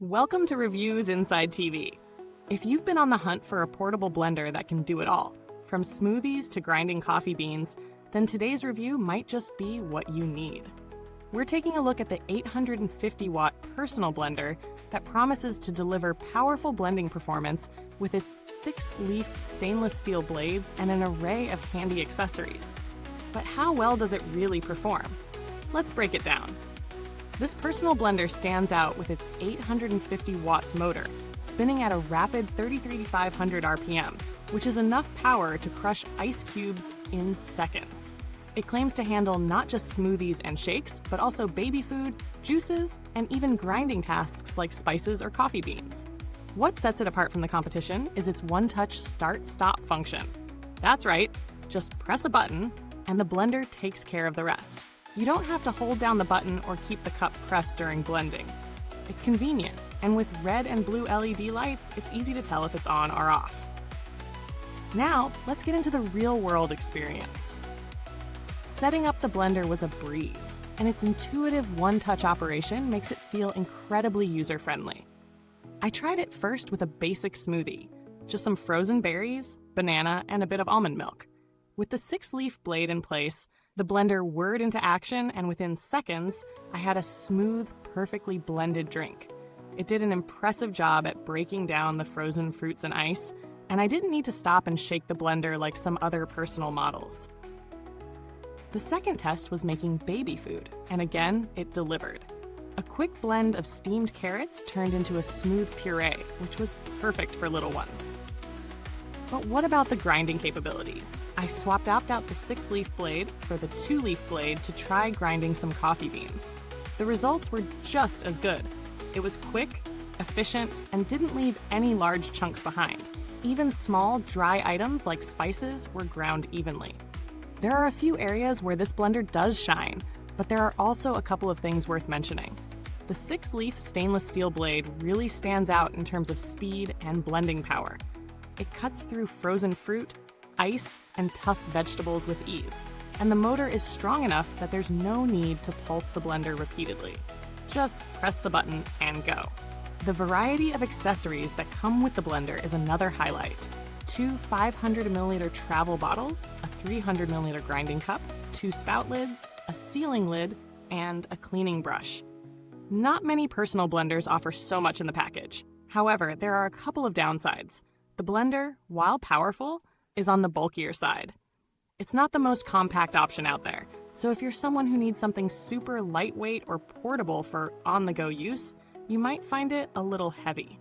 Welcome to Reviews Inside TV. If you've been on the hunt for a portable blender that can do it all, from smoothies to grinding coffee beans, then today's review might just be what you need. We're taking a look at the 850-watt personal blender that promises to deliver powerful blending performance with its 6-leaf stainless steel blades and an array of handy accessories. But how well does it really perform? Let's break it down. This personal blender stands out with its 850 watts motor, spinning at a rapid 33,500 RPM, which is enough power to crush ice cubes in seconds. It claims to handle not just smoothies and shakes, but also baby food, juices, and even grinding tasks like spices or coffee beans. What sets it apart from the competition is its one-touch start-stop function. That's right, just press a button, and the blender takes care of the rest. You don't have to hold down the button or keep the cup pressed during blending. It's convenient, and with red and blue LED lights, it's easy to tell if it's on or off. Now, let's get into the real-world experience. Setting up the blender was a breeze, and its intuitive one-touch operation makes it feel incredibly user-friendly. I tried it first with a basic smoothie, just some frozen berries, banana, and a bit of almond milk. With the 6-leaf blade in place, the blender whirred into action, and within seconds, I had a smooth, perfectly blended drink. It did an impressive job at breaking down the frozen fruits and ice, and I didn't need to stop and shake the blender like some other personal models. The second test was making baby food, and again, it delivered. A quick blend of steamed carrots turned into a smooth puree, which was perfect for little ones. But what about the grinding capabilities? I swapped out the 6-leaf blade for the 2-leaf blade to try grinding some coffee beans. The results were just as good. It was quick, efficient, and didn't leave any large chunks behind. Even small, dry items like spices were ground evenly. There are a few areas where this blender does shine, but there are also a couple of things worth mentioning. The 6-leaf stainless steel blade really stands out in terms of speed and blending power. It cuts through frozen fruit, ice, and tough vegetables with ease, and the motor is strong enough that there's no need to pulse the blender repeatedly. Just press the button and go. The variety of accessories that come with the blender is another highlight. 2 500ml travel bottles, a 300ml grinding cup, 2 spout lids, a sealing lid, and a cleaning brush. Not many personal blenders offer so much in the package. However, there are a couple of downsides. The blender, while powerful, is on the bulkier side. It's not the most compact option out there, so if you're someone who needs something super lightweight or portable for on-the-go use, you might find it a little heavy.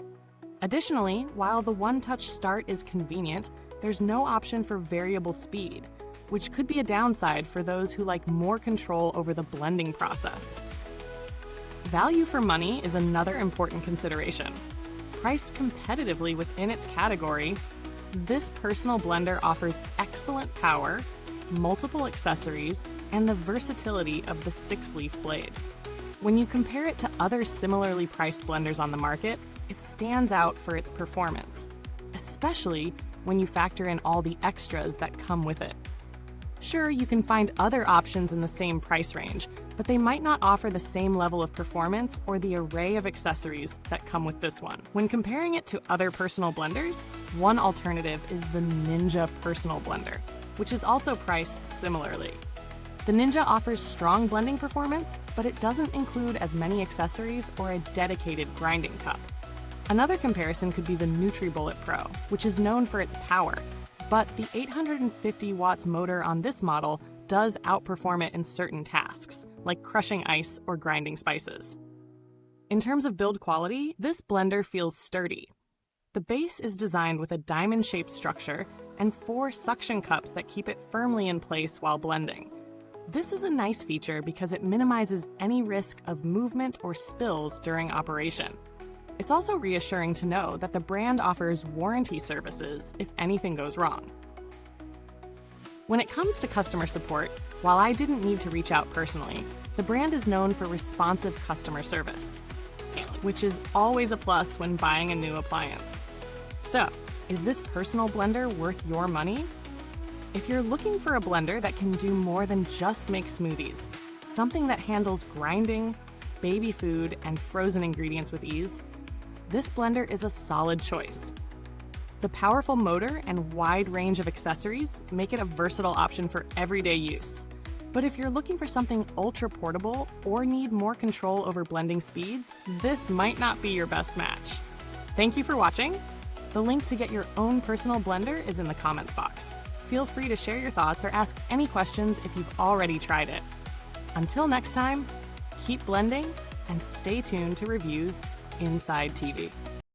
Additionally, while the one-touch start is convenient, there's no option for variable speed, which could be a downside for those who like more control over the blending process. Value for money is another important consideration. Priced competitively within its category, this personal blender offers excellent power, multiple accessories, and the versatility of the 6-leaf blade. When you compare it to other similarly priced blenders on the market, it stands out for its performance, especially when you factor in all the extras that come with it. Sure, you can find other options in the same price range, but they might not offer the same level of performance or the array of accessories that come with this one. When comparing it to other personal blenders, one alternative is the Ninja Personal Blender, which is also priced similarly. The Ninja offers strong blending performance, but it doesn't include as many accessories or a dedicated grinding cup. Another comparison could be the NutriBullet Pro, which is known for its power, but the 850 watts motor on this model does outperform it in certain tasks, like crushing ice or grinding spices. In terms of build quality, this blender feels sturdy. The base is designed with a diamond-shaped structure and 4 suction cups that keep it firmly in place while blending. This is a nice feature because it minimizes any risk of movement or spills during operation. It's also reassuring to know that the brand offers warranty services if anything goes wrong. When it comes to customer support, while I didn't need to reach out personally, the brand is known for responsive customer service, which is always a plus when buying a new appliance. So, is this personal blender worth your money? If you're looking for a blender that can do more than just make smoothies, something that handles grinding, baby food, and frozen ingredients with ease, this blender is a solid choice. The powerful motor and wide range of accessories make it a versatile option for everyday use. But if you're looking for something ultra portable or need more control over blending speeds, this might not be your best match. Thank you for watching. The link to get your own personal blender is in the comments box. Feel free to share your thoughts or ask any questions if you've already tried it. Until next time, keep blending and stay tuned to Reviews Inside TV.